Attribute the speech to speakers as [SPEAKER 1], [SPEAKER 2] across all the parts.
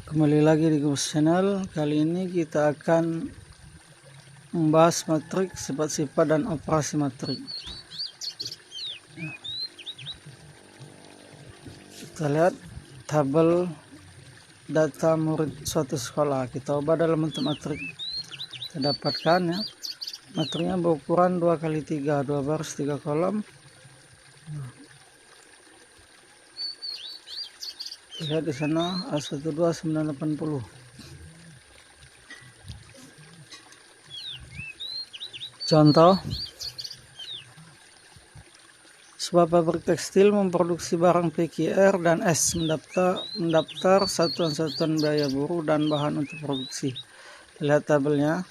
[SPEAKER 1] Kembali lagi di Gubus Channel. Kali ini kita akan membahas matrik, sifat-sifat dan operasi matrik. Kita lihat tabel data murid suatu sekolah. Kita ubah dalam bentuk matrik. Kita dapatkan ya. Matriknya berukuran 2x3, 2 baris 3 kolom. Lihat di sana A12980. Contoh, sebuah pabrik tekstil memproduksi barang PQR dan S, mendaftar satuan-satuan biaya buruh dan bahan untuk produksi. Lihat tabelnya.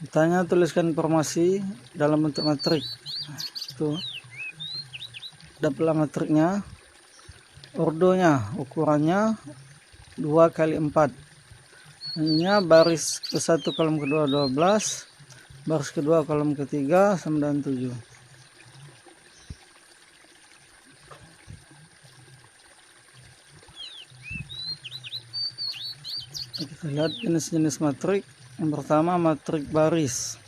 [SPEAKER 1] Ditanya tuliskan informasi dalam bentuk matrik. Itu dapatlah matriknya. Ordonya, ukurannya 2x4. Ini baris ke-1 kolom kedua 12, baris kedua kolom ketiga 97. Kita lihat jenis-jenis matrik. Yang pertama matrik baris.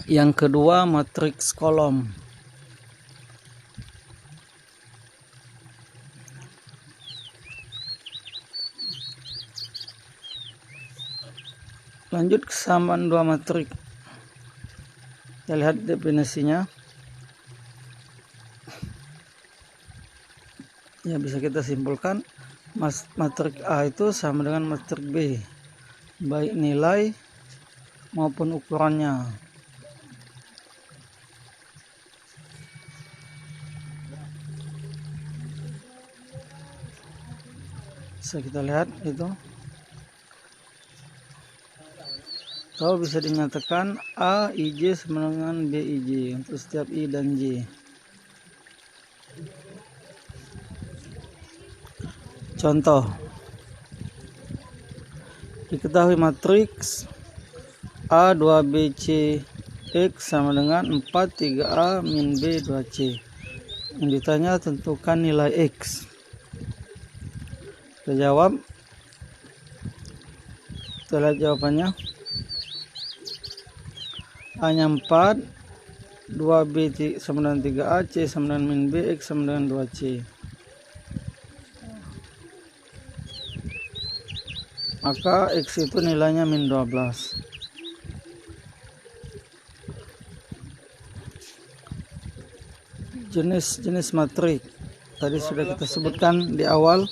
[SPEAKER 1] Yang kedua matriks kolom. Lanjut kesamaan dua matrik. Kita lihat definisinya. Ya, bisa kita simpulkan matrik A itu sama dengan matrik B, baik nilai maupun ukurannya. Bisa kita lihat itu. Atau bisa dinyatakan A IJ sama dengan B IJ untuk setiap I dan J. Contoh, diketahui matriks A 2BC X sama dengan 4 3A min B 2C. Yang ditanya tentukan nilai X. Kita jawab. Kita lihat jawabannya. A nya 4, 2B sama dengan 3A, C sama dengan min B, X sama dengan 2C. Maka X itu nilainya min 12. Jenis-jenis matrik tadi sudah kita sebutkan di awal.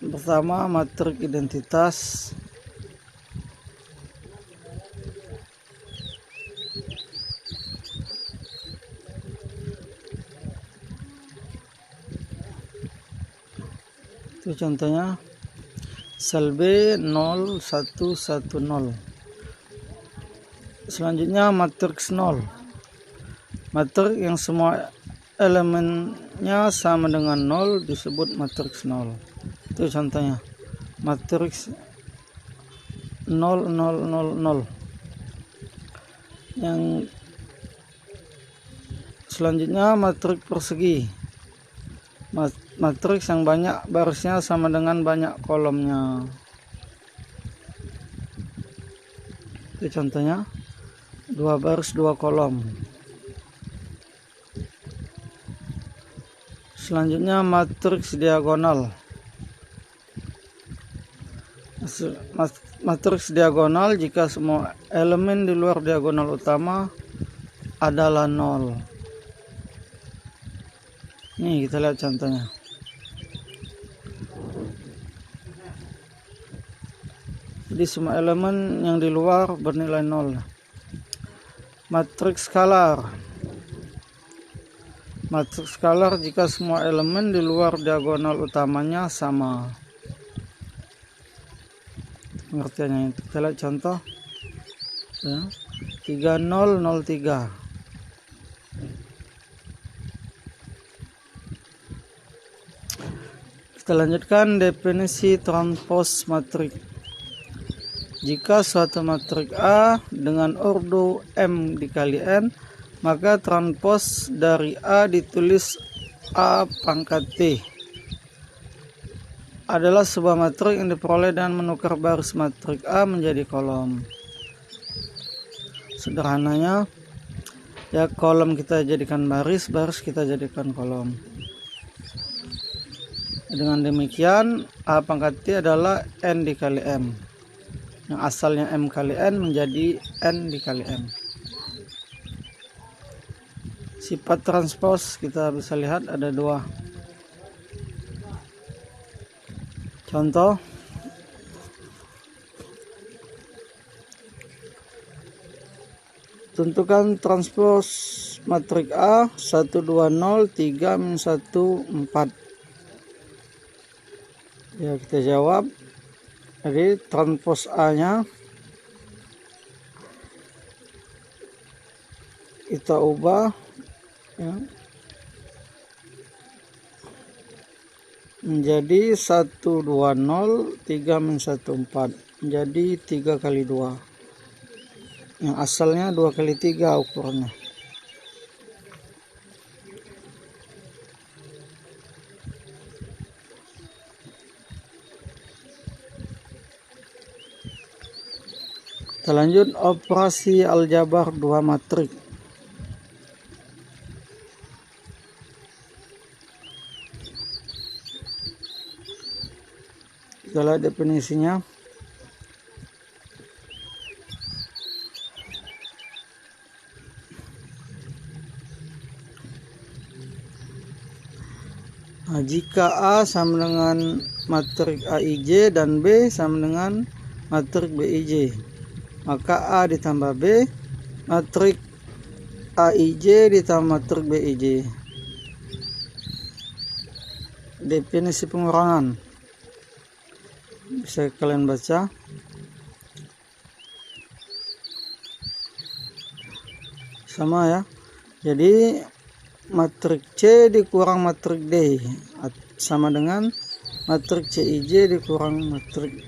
[SPEAKER 1] Pertama, matrik identitas. Itu contohnya sel B 0110. Selanjutnya matriks 0. Matrik yang semua elemennya sama dengan 0 disebut matriks 0. Itu contohnya matriks 0000. Yang selanjutnya matrik persegi. Matriks yang banyak barisnya sama dengan banyak kolomnya. Itu contohnya 2 baris 2 kolom. Selanjutnya matriks diagonal. Matriks diagonal jika semua elemen di luar diagonal utama adalah 0. Nih, kita lihat contohnya. Jadi semua elemen yang di luar bernilai 0. Matriks skalar. Matriks skalar jika semua elemen di luar diagonal utamanya sama. Pengertiannya itu. Kita lihat contoh ya. 3003. Kita lanjutkan definisi transpos matrik. Jika suatu matrik A dengan ordo M dikali N maka transpos dari A ditulis A pangkat T adalah sebuah matrik yang diperoleh dengan menukar baris matrik A menjadi kolom. Sederhananya ya, kolom kita jadikan baris, baris kita jadikan kolom. Dengan demikian A pangkat T adalah N dikali M, yang asalnya M kali N menjadi N dikali M. Sifat transpos kita bisa lihat ada dua. Contoh, tentukan transpos matrik A 1 2 0 3 min 1 4. Ya, kita jawab. Jadi transpos A nya kita ubah ya, menjadi 1 2 0 3 min 1 4, menjadi 3 kali 2, yang asalnya 2 kali 3 ukurannya. Kita lanjut operasi aljabar 2 matrik. Kita lihat definisinya. Nah, jika A sama dengan matrik AIJ dan B sama dengan matrik BIJ, maka A ditambah B, matrik AIJ ditambah matrik BIJ. Definisi pengurangan bisa kalian baca. Sama ya. Jadi matrik C dikurang matrik D sama dengan matrik CIJ dikurang matrik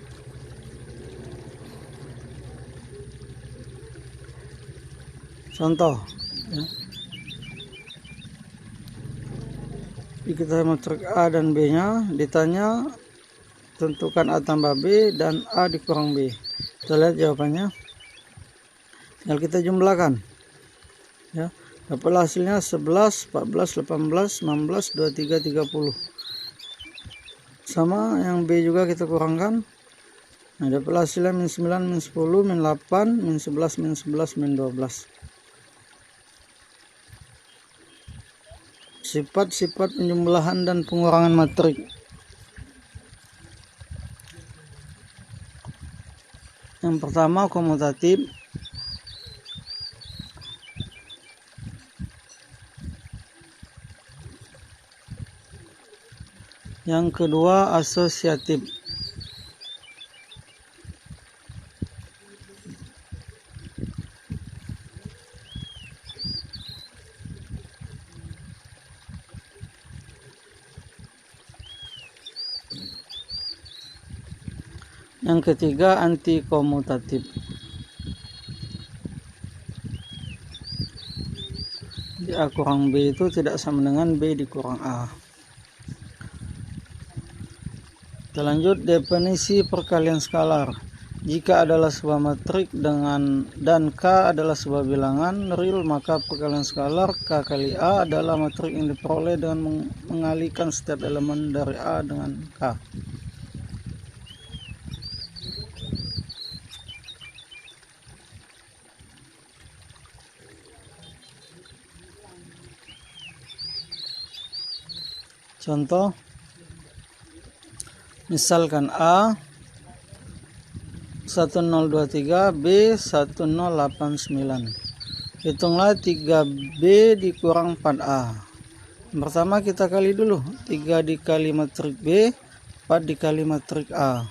[SPEAKER 1] contoh ya. Kita matrik A dan B nya ditanya tentukan A tambah B dan A dikurang B. Kita lihat jawabannya. Tinggal kita jumlahkan ya. Dapat hasilnya 11, 14, 18, 19, 23, 30. Sama yang B juga kita kurangkan. Nah, dapat hasilnya min 9, min 10, min 8, min 11, min 11, min 12. Sifat-sifat penjumlahan dan pengurangan matrik. Yang pertama komutatif. Yang kedua asosiatif. Yang ketiga antikomutatif. Di A kurang B itu tidak sama dengan B dikurang A. Kita lanjut definisi perkalian skalar. Jika adalah sebuah matrik dan K adalah sebuah bilangan real, maka perkalian skalar K kali A adalah matrik yang diperoleh dengan mengalihkan setiap elemen dari A dengan K. Contoh, misalkan A 1023, B 1089. Hitunglah 3B dikurang 4A. Pertama kita kali dulu, 3 dikali matrik B, 4 dikali matrik A.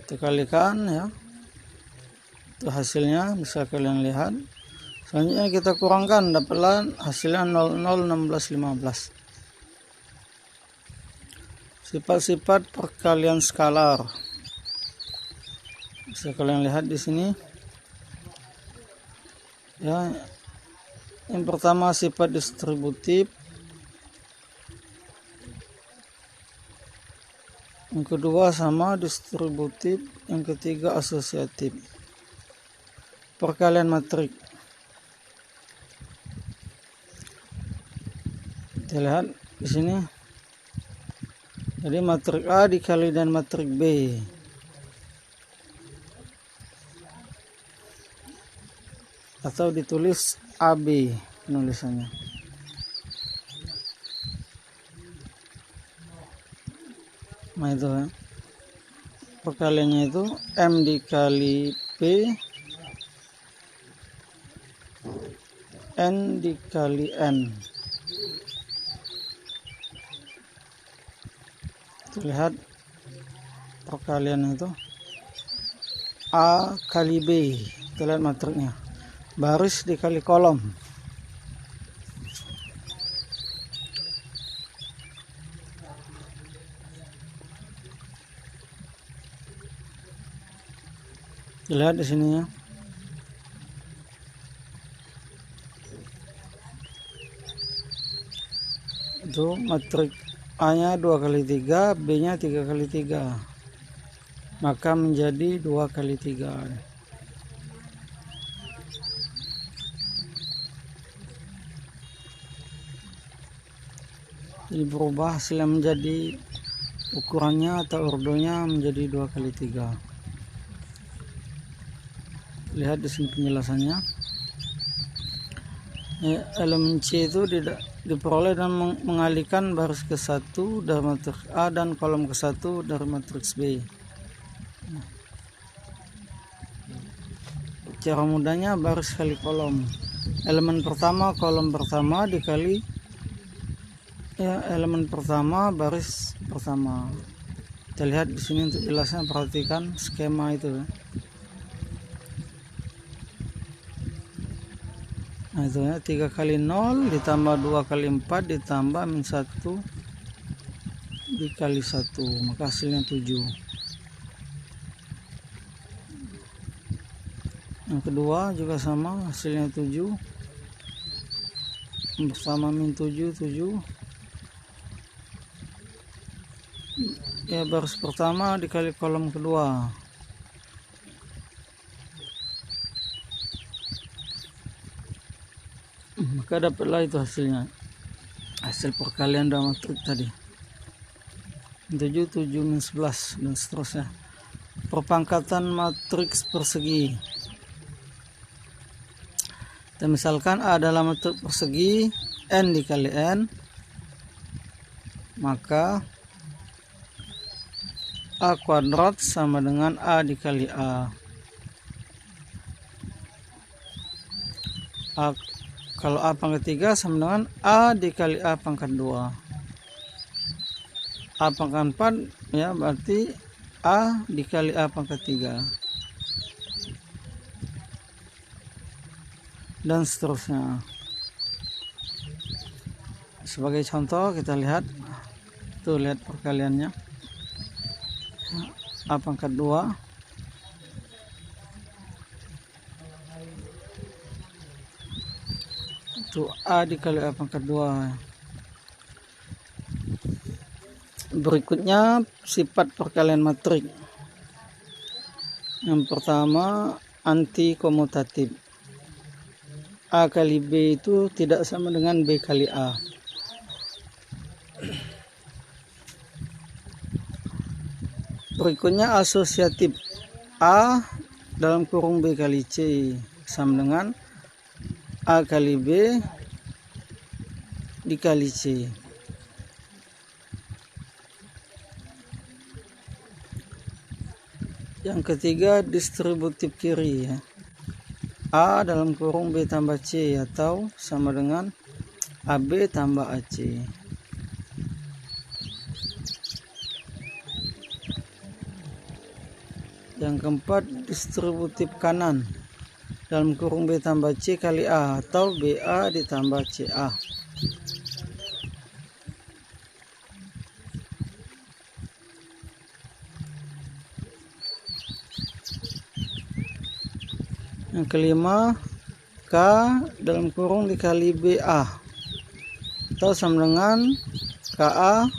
[SPEAKER 1] Kita kalikan ya. Itu hasilnya bisa kalian lihat. Selanjutnya kita kurangkan, dapatlah hasilnya 001615. Sifat-sifat perkalian skalar bisa kalian lihat di sini. Ya, yang pertama sifat distributif, yang kedua sama distributif, yang ketiga asosiatif. Perkalian matrik. Kita lihat di sini. Jadi matrik A dikali dengan matrik B. Atau ditulis AB penulisannya. Nah itu ya. Perkaliannya itu M dikali P N dikali N. Kita lihat perkalian itu A kali B. Kita lihat matriknya. Baris dikali kolom. Lihat di sini ya. Itu matrik A-nya 2 kali 3, B-nya 3 kali 3. Maka menjadi 2 kali 3. Jadi berubah hasilnya menjadi ukurannya atau ordonya menjadi 2 kali 3. Lihat di sini penjelasannya. Elemen C itu diperoleh dengan mengalihkan baris ke 1 dari matriks A dan kolom ke 1 dari matriks B. Cara mudahnya baris kali kolom. Elemen pertama kolom pertama dikali elemen pertama baris pertama. Kita lihat di sini untuk jelasnya, perhatikan skema itu. Nah itu ya, 3 kali 0 ditambah 2 kali 4 ditambah min 1 dikali 1, maka hasilnya 7. Yang kedua juga sama, hasilnya 7. Bersama min 7, 7. Ya, baris pertama dikali kolom kedua. Maka dapatlah itu hasilnya. Hasil perkalian dalam matrik tadi. 7, 7 min 11 dan seterusnya. Perpangkatan matriks persegi. Dan misalkan A adalah matrik persegi N dikali N, maka A kuadrat sama dengan A dikali A. Kalau A pangkat 3 sama dengan A dikali A pangkat 2. A pangkat 4 ya berarti A dikali A pangkat 3. Dan seterusnya. Sebagai contoh kita lihat. Tuh lihat perkaliannya. A pangkat 2 itu A dikali A pangkat 2. Berikutnya sifat perkalian matrik. Yang pertama anti komutatif. A kali B itu tidak sama dengan B kali A. Berikutnya asosiatif. A dalam kurung B kali C sama dengan A kali B dikali C. Yang ketiga distributif kiri ya. A dalam kurung B tambah C atau sama dengan AB tambah AC. Yang keempat distributif kanan dalam kurung B tambah C kali A atau BA ditambah CA. Yang kelima dalam kurung dikali BA atau sama dengan KA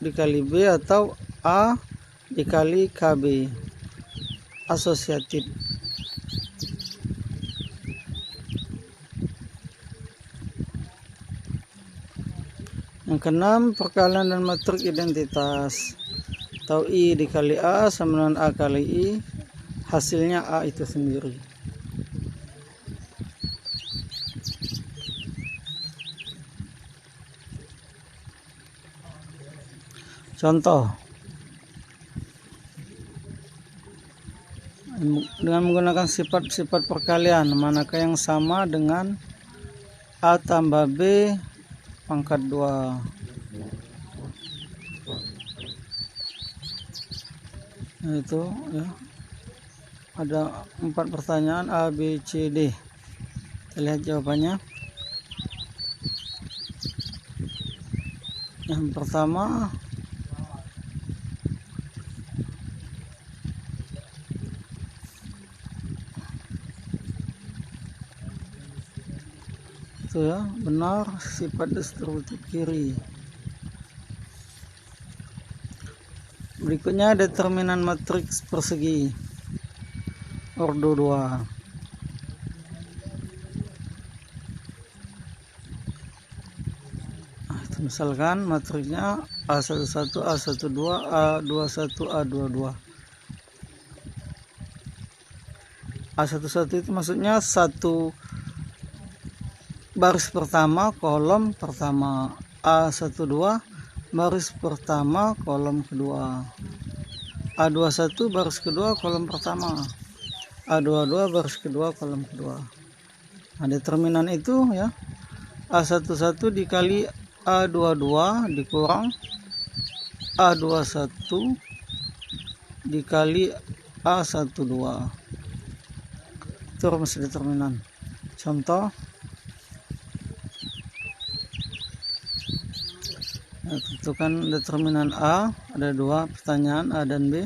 [SPEAKER 1] dikali B atau A dikali KB asosiatif. Yang keenam, perkalian dan matrik identitas atau I dikali A sama dengan A kali I, hasilnya A itu sendiri. Contoh, dengan menggunakan sifat-sifat perkalian, manakah yang sama dengan A tambah B pangkat 2? Nah, itu ya, ada 4 pertanyaan A, B, C, D. Kita lihat jawabannya. Yang pertama, itu ya, benar, sifat distributif kiri. Berikutnya determinan matriks persegi ordo 2. Misalkan matriksnya A11, A12, A21, A22. A11 itu maksudnya satu baris pertama kolom pertama, A12 baris pertama kolom kedua, A21 baris kedua kolom pertama, A22 baris kedua kolom kedua. Nah, determinan itu ya, A11 dikali A22 dikurang A21 dikali A12. Itu rumus determinan. Contoh, nah, tentukan determinan A. Ada 2 pertanyaan, A dan B.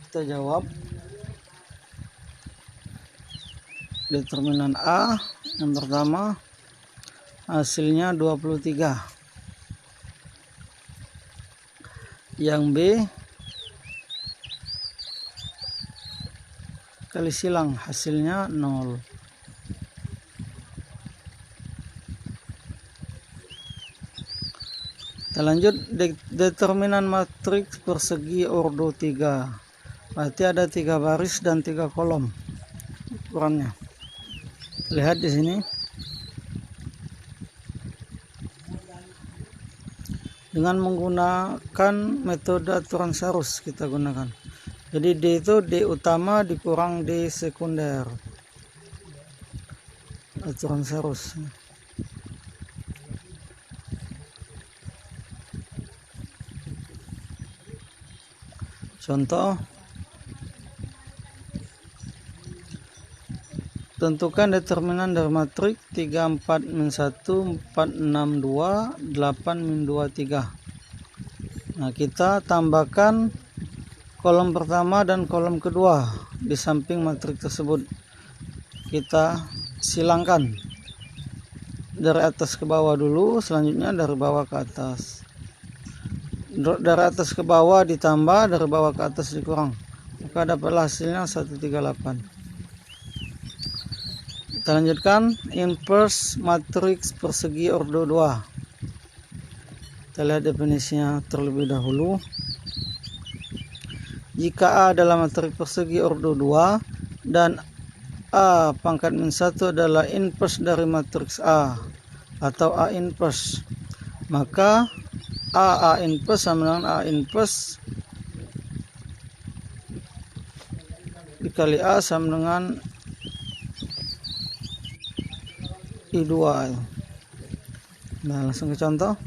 [SPEAKER 1] Kita jawab. Determinan A yang pertama hasilnya 23. Yang B kali silang hasilnya 0. Kita lanjut, determinan matriks persegi ordo 3. Berarti ada 3 baris dan 3 kolom ukurannya. Lihat di sini. Dengan menggunakan metode aturan Sarus kita gunakan. Jadi D itu D utama dikurang D sekunder. Aturan Sarus. Contoh, tentukan determinan dari matrik 3, 4, min 1, 4, 6, 2, 8, min 2, 3. Nah, kita tambahkan kolom pertama dan kolom kedua di samping matrik tersebut. Kita silangkan dari atas ke bawah dulu, selanjutnya dari bawah ke atas. Dari atas ke bawah ditambah, dari bawah ke atas dikurang. Maka dapatlah hasilnya 138. Kita lanjutkan, inverse matriks persegi ordo 2. Kita lihat definisinya terlebih dahulu. Jika A adalah matriks persegi ordo 2 dan A pangkat min 1 adalah inverse dari matriks A atau A inverse, maka A inverse sama dengan A inverse dikali A sama dengan I2. Nah, langsung ke contoh.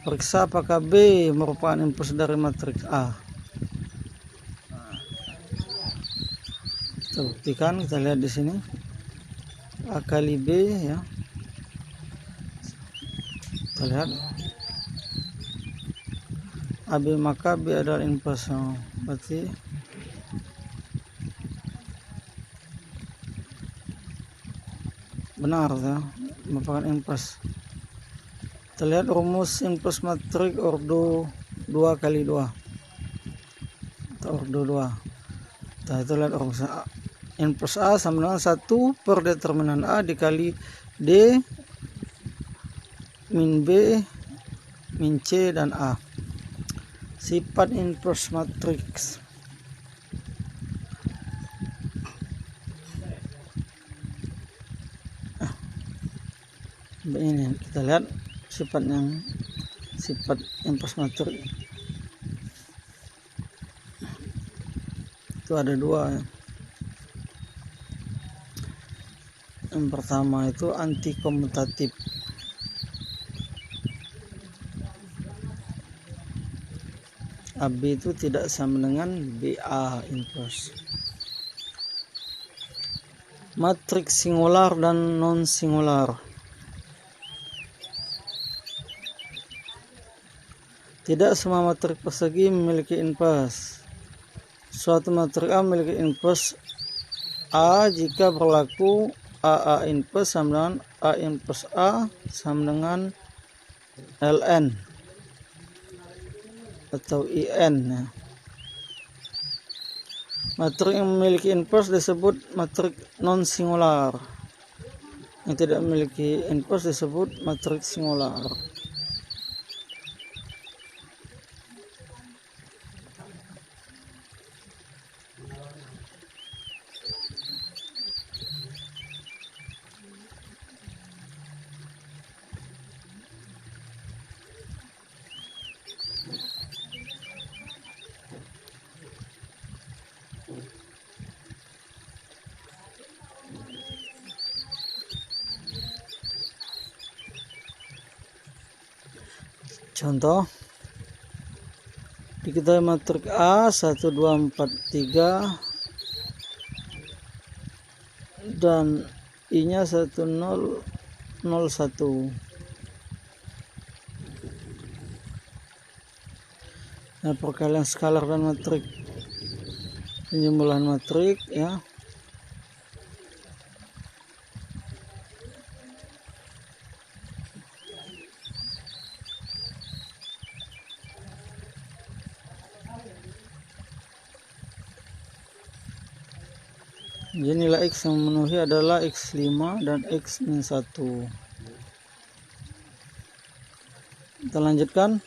[SPEAKER 1] Periksa apakah B merupakan inverse dari matriks A. Kita buktikan, kita lihat di sini. A kali B ya. Kita lihat. AB maka B adalah inverse. Berarti benar ya, merupakan inverse. Kita lihat rumus inverse matrik ordo 2 kali 2 atau ordo 2. Kita lihat rumus inverse A sama dengan 1 per determinan A dikali D min B min C dan A. Sifat inverse matrix. Ini kita lihat sifat inverse matrix itu ada dua ya. Yang pertama itu anti komutatif. AB itu tidak sama dengan BA inverse. Matriks singular dan non singular. Tidak semua matrik persegi memiliki inverse. Suatu matrik A memiliki inverse A jika berlaku AA inverse sama dengan A inverse A sama dengan ln atau IN ya. Matrik yang memiliki inverse disebut matrik non singular. Yang tidak memiliki inverse disebut matrik singular. Contoh, diketahui matrik A 1 2 4 3 dan I-nya 1 0 0 1. Nah, perkalian skalar dan matrik, penjumlahan matrik ya. Jadi nilai X yang memenuhi adalah X5 dan X-1. Kita lanjutkan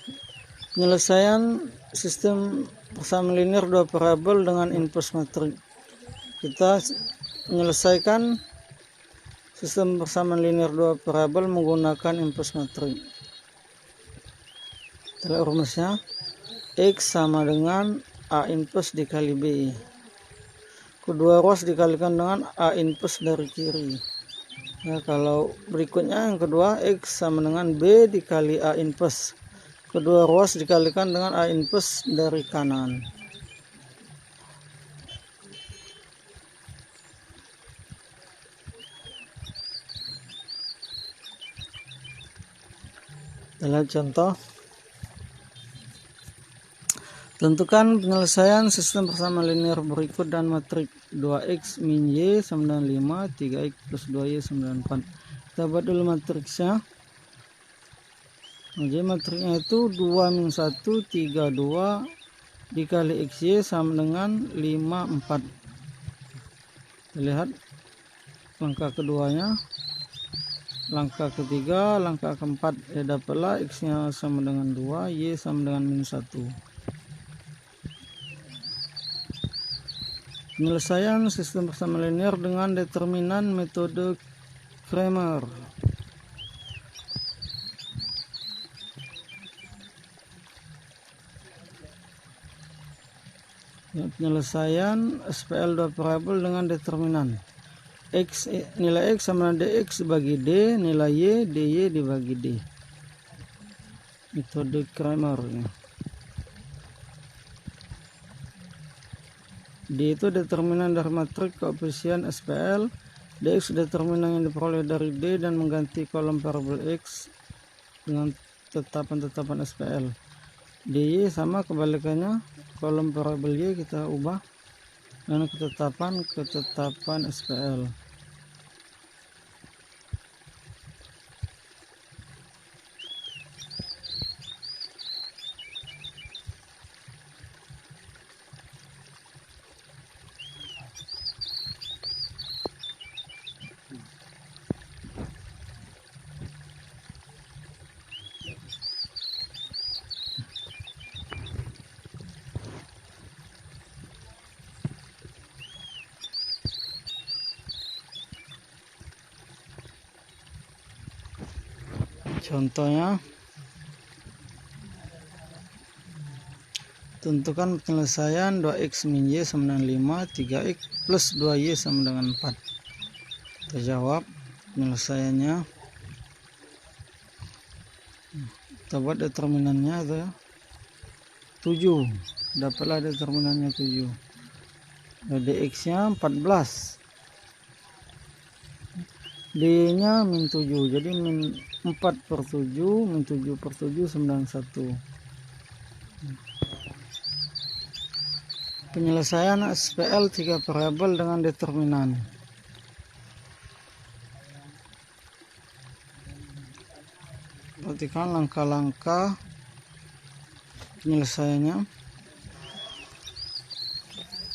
[SPEAKER 1] penyelesaian sistem persamaan linear dua variabel dengan inverse matrik. Kita menyelesaikan sistem persamaan linear dua variabel menggunakan inverse matrik. Kita lihat rumusnya. X sama dengan A inverse dikali B. Kedua ruas dikalikan dengan A inverse dari kiri. Ya, kalau berikutnya yang kedua, X sama dengan B dikali A inverse. Kedua ruas dikalikan dengan A inverse dari kanan. Kita lihat contoh. Tentukan penyelesaian sistem persamaan linear berikut dan matrik 2x min y sama dengan 5, 3x plus 2y sama dengan 4. Kita buat dulu matriksnya. Jadi matriknya itu 2 min 1, 3, 2 dikali xy sama dengan 5, 4. Kita lihat langkah keduanya. Langkah ketiga, langkah keempat, ya dapatlah x-nya sama dengan 2, y sama dengan min 1. Penyelesaian sistem persamaan linear dengan determinan metode Cramer. Penyelesaian SPL dua variabel dengan determinan X, nilai X sama dengan dx dibagi D, nilai Y dy dibagi D. Metode Cramer ya. D itu determinan dari matrik koefisien SPL. Dx determinan yang diperoleh dari D dan mengganti kolom variabel X dengan tetapan-tetapan SPL. dy sama kebalikannya kolom variabel y kita ubah dengan ketetapan SPL. Contohnya, tentukan penyelesaian 2x min y sama dengan 5, 3x plus 2y sama dengan 4. Kita jawab penyelesaiannya. Kita buat determinannya itu ya, 7. Dapatlah determinannya 7. Dx nya 14, dy nya min 7, jadi min 4/7, min 7/7 sama dengan 1. Penyelesaian SPL 3 variabel dengan determinan. Perhatikan langkah-langkah penyelesaiannya.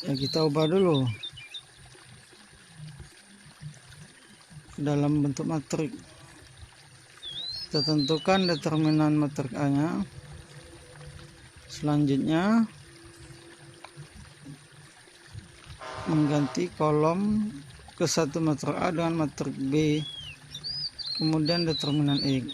[SPEAKER 1] Ya, kita ubah dulu dalam bentuk matrik. Kita tentukan determinan matrik A nya. Selanjutnya mengganti kolom ke satu matrik A dengan matrik B, kemudian determinan X.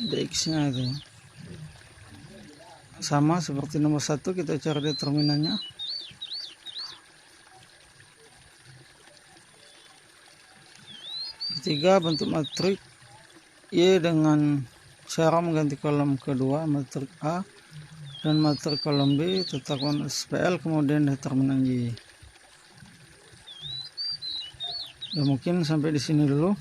[SPEAKER 1] Dx nya itu sama seperti nomor 1, kita cari determinannya. Ketiga, bentuk matrik Y dengan cara mengganti kolom kedua matrik A dan matrik kolom B, tetapkan SPL kemudian determinan Y. Ya, mungkin sampai di sini dulu.